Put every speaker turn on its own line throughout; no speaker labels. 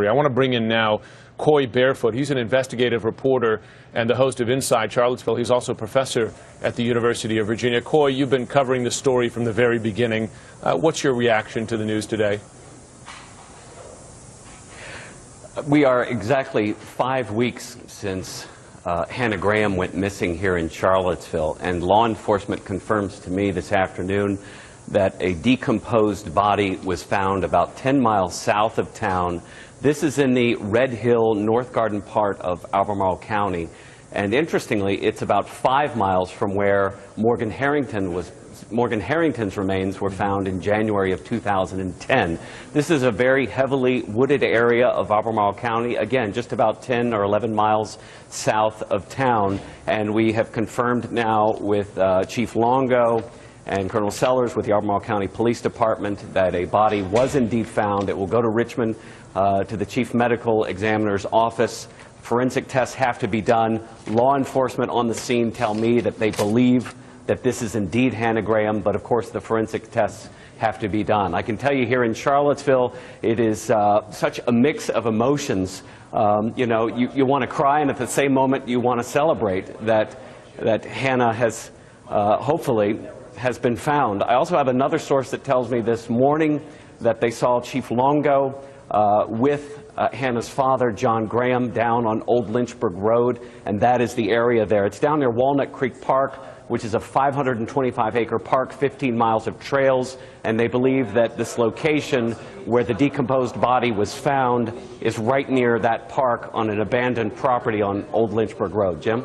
I want to bring in now Coy Barefoot. He's an investigative reporter and the host of Inside Charlottesville. He's also a professor at the University of Virginia. Coy, you've been covering the story from the very beginning. What's your reaction to the news today?
We are exactly 5 weeks since Hannah Graham went missing here in Charlottesville, and law enforcement confirms to me this afternoon that a decomposed body was found about 10 miles south of town. This is in the Red Hill, North Garden part of Abelmarle County. And interestingly, it's about 5 miles from where Morgan Harrington's remains were found in January of 2010. This is a very heavily wooded area of Abelmarle County, again, just about 10 or 11 miles south of town. And we have confirmed now with Chief Longo and Colonel Sellers with the Abelmarle County Police Department that a body was indeed found. It will go to Richmond to the Chief Medical Examiner's office. Forensic tests have to be done. Law enforcement on the scene tell me that they believe that this is indeed Hannah Graham, but of course the forensic tests have to be done. I can tell you here in Charlottesville, it is such a mix of emotions. You want to cry, and at the same moment you want to celebrate that Hannah has hopefully has been found. I also have another source that tells me this morning that they saw Chief Longo with Hannah's father, John Graham, down on Old Lynchburg Road, and that is the area there. It's down near Walnut Creek Park, which is a 525-acre park, 15 miles of trails, and they believe that this location where the decomposed body was found is right near that park on an abandoned property on Old Lynchburg Road. Jim?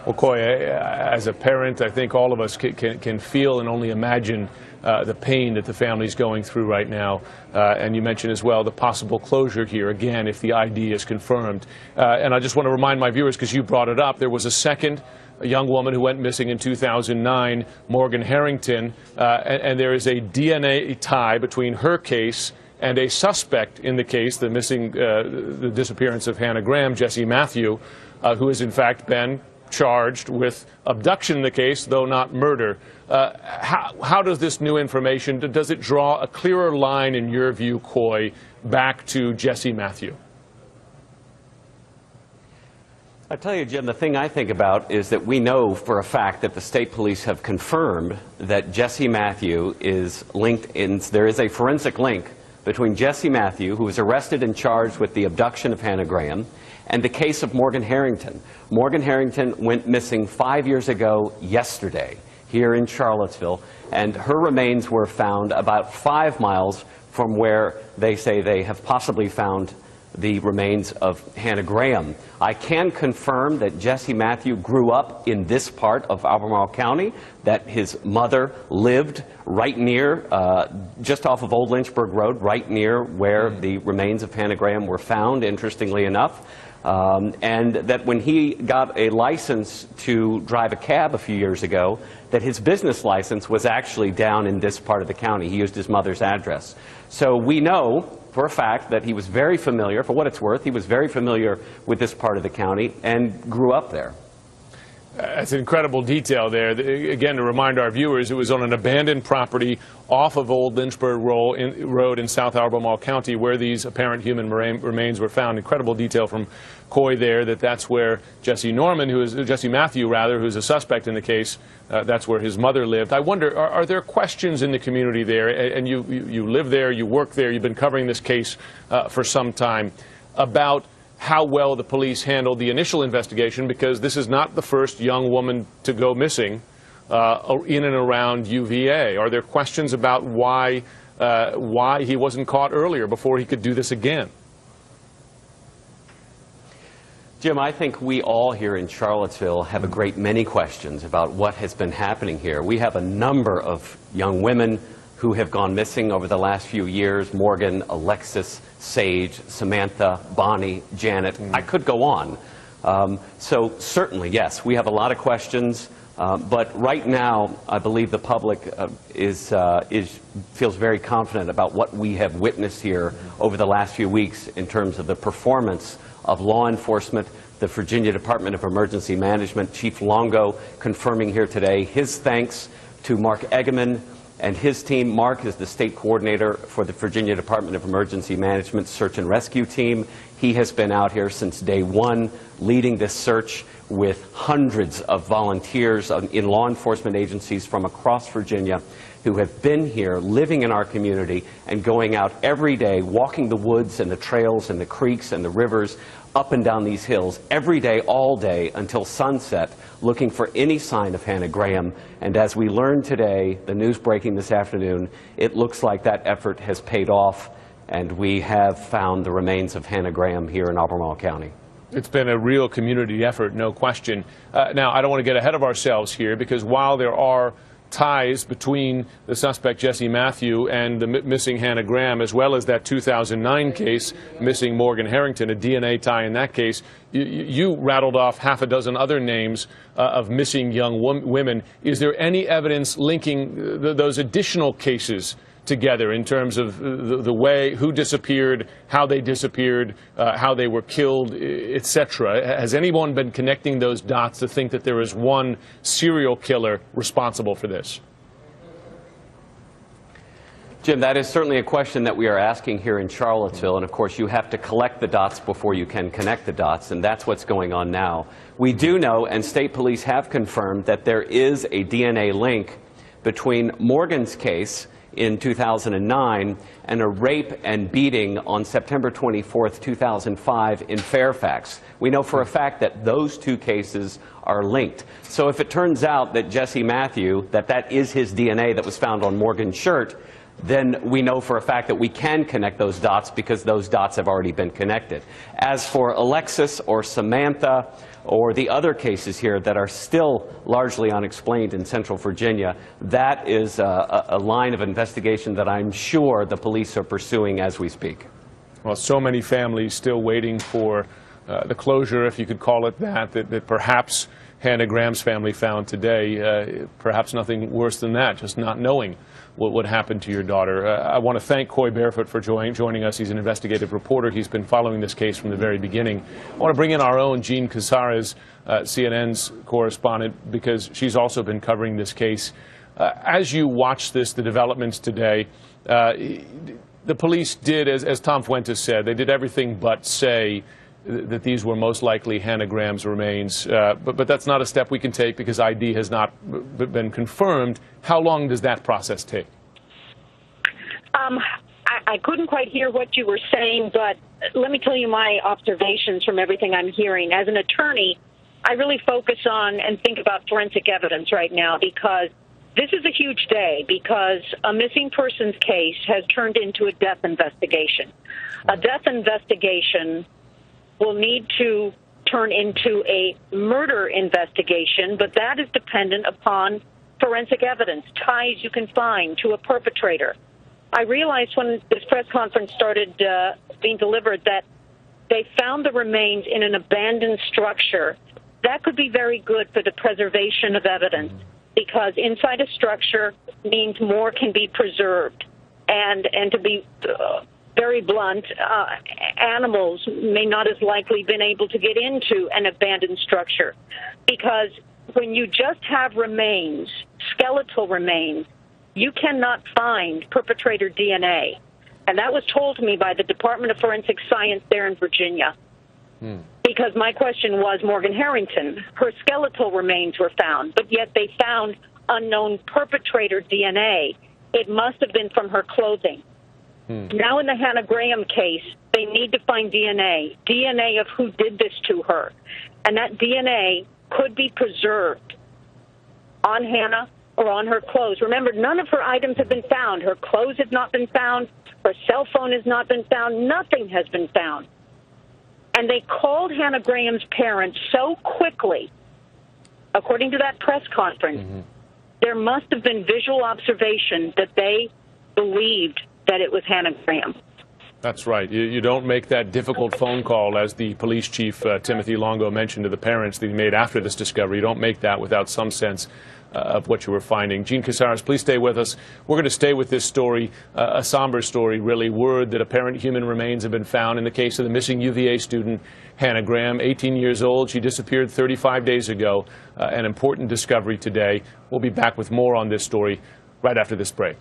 Well, Coy, as a parent, I think all of us can feel and only imagine the pain that the family's going through right now. And you mentioned as well the possible closure here, again, if the ID is confirmed. And I just want to remind my viewers, because you brought it up, there was a young woman who went missing in 2009, Morgan Harrington, and there is a DNA tie between her case and a suspect in the case, the disappearance of Hannah Graham, Jesse Matthew, who has in fact been charged with abduction in the case, though not murder. How does this new information, does it draw a clearer line, in your view, Coy, back to Jesse Matthew?
I tell you, Jim, the thing I think about is that we know for a fact that the state police have confirmed that Jesse Matthew is linked in, there is a forensic link between Jesse Matthew, who was arrested and charged with the abduction of Hannah Graham, and the case of Morgan Harrington. Morgan Harrington went missing 5 years ago yesterday here in Charlottesville, and her remains were found about 5 miles from where they say they have possibly found the remains of Hannah Graham. I can confirm that Jesse Matthew grew up in this part of Abelmarle County, that his mother lived right near, just off of Old Lynchburg Road, right near where the remains of Hannah Graham were found, interestingly enough. And that when he got a license to drive a cab a few years ago, that his business license was actually down in this part of the county. He used his mother's address. So we know for a fact that he was very familiar, for what it's worth, he was very familiar with this part of the county and grew up there.
That's an incredible detail there. Again, to remind our viewers, it was on an abandoned property off of Old Lynchburg Road in South Albemarle County where these apparent human remains were found. Incredible detail from Coy there, that's where Jesse Matthew, who's a suspect in the case, that's where his mother lived. I wonder, are there questions in the community there, and you live there, you work there, you've been covering this case for some time, about how well the police handled the initial investigation, because this is not the first young woman to go missing in and around UVA. Are there questions about why he wasn't caught earlier before he could do this again?
Jim, I think we all here in Charlottesville have a great many questions about what has been happening here. We have a number of young women who have gone missing over the last few years: Morgan, Alexis, Sage, Samantha, Bonnie, Janet. I could go on. So certainly, yes, we have a lot of questions. But right now, I believe the public feels very confident about what we have witnessed here over the last few weeks in terms of the performance of law enforcement, the Virginia Department of Emergency Management, Chief Longo confirming here today his thanks to Mark Eggeman and his team. Mark is the state coordinator for the Virginia Department of Emergency Management Search and Rescue Team. He has been out here since day one, leading this search with hundreds of volunteers in law enforcement agencies from across Virginia who have been here, living in our community, and going out every day, walking the woods and the trails and the creeks and the rivers, up and down these hills, every day, all day, until sunset, looking for any sign of Hannah Graham. And as we learned today, the news breaking this afternoon, it looks like that effort has paid off, and we have found the remains of Hannah Graham here in Abelmarle County.
It's been a real community effort, no question. Now, I don't want to get ahead of ourselves here, because while there are ties between the suspect Jesse Matthew and the missing Hannah Graham, as well as that 2009 case missing Morgan Harrington, a DNA tie in that case, you rattled off half a dozen other names of missing young women. Is there any evidence linking those additional cases together in terms of the way, who disappeared, how they disappeared, how they were killed, etc.? Has anyone been connecting those dots to think that there is one serial killer responsible for this?
Jim, that is certainly a question that we are asking here in Charlottesville, and of course you have to collect the dots before you can connect the dots, and that's what's going on now. We do know, and state police have confirmed, that there is a DNA link between Morgan's case in 2009 and a rape and beating on September 24th, 2005 in Fairfax. We know for a fact that those two cases are linked. So if it turns out that Jesse Matthew, that is his DNA that was found on Morgan's shirt, then we know for a fact that we can connect those dots because those dots have already been connected. As for Alexis or Samantha or the other cases here that are still largely unexplained in Central Virginia, that is a line of investigation that I'm sure the police are pursuing as we speak.
Well, so many families still waiting for the closure, if you could call it that perhaps Hannah Graham's family found today. Perhaps nothing worse than that, just not knowing what happened to your daughter. I want to thank Coy Barefoot for joining us. He's an investigative reporter. He's been following this case from the very beginning. I want to bring in our own Jean Casarez, CNN's correspondent, because she's also been covering this case. As you watch the developments today, the police did, as Tom Fuentes said, they did everything but say that these were most likely Hannah Graham's remains. But that's not a step we can take because ID has not been confirmed. How long does that process take?
I couldn't quite hear what you were saying, but let me tell you my observations from everything I'm hearing. As an attorney, I really focus on and think about forensic evidence right now because this is a huge day because a missing persons case has turned into a death investigation. A death investigation will need to turn into a murder investigation, but that is dependent upon forensic evidence, ties you can find to a perpetrator. I realized when this press conference started being delivered that they found the remains in an abandoned structure. That could be very good for the preservation of evidence because inside a structure means more can be preserved. And to be very blunt, animals may not as likely been able to get into an abandoned structure because when you just have remains, skeletal remains, you cannot find perpetrator DNA. And that was told to me by the Department of Forensic Science there in Virginia. Because my question was Morgan Harrington. Her skeletal remains were found, but yet they found unknown perpetrator DNA. It must have been from her clothing. Now in the Hannah Graham case, they need to find DNA of who did this to her. And that DNA could be preserved on Hannah or on her clothes. Remember, none of her items have been found. Her clothes have not been found. Her cell phone has not been found. Nothing has been found. And they called Hannah Graham's parents so quickly, according to that press conference, there must have been visual observation that they believed that it was Hannah Graham.
That's right. You don't make that difficult phone call, as the police chief, Timothy Longo, mentioned to the parents that he made after this discovery. You don't make that without some sense of what you were finding. Jean Casarez, please stay with us. We're going to stay with this story, a somber story, really. Word that apparent human remains have been found in the case of the missing UVA student, Hannah Graham, 18 years old. She disappeared 35 days ago. An important discovery today. We'll be back with more on this story right after this break.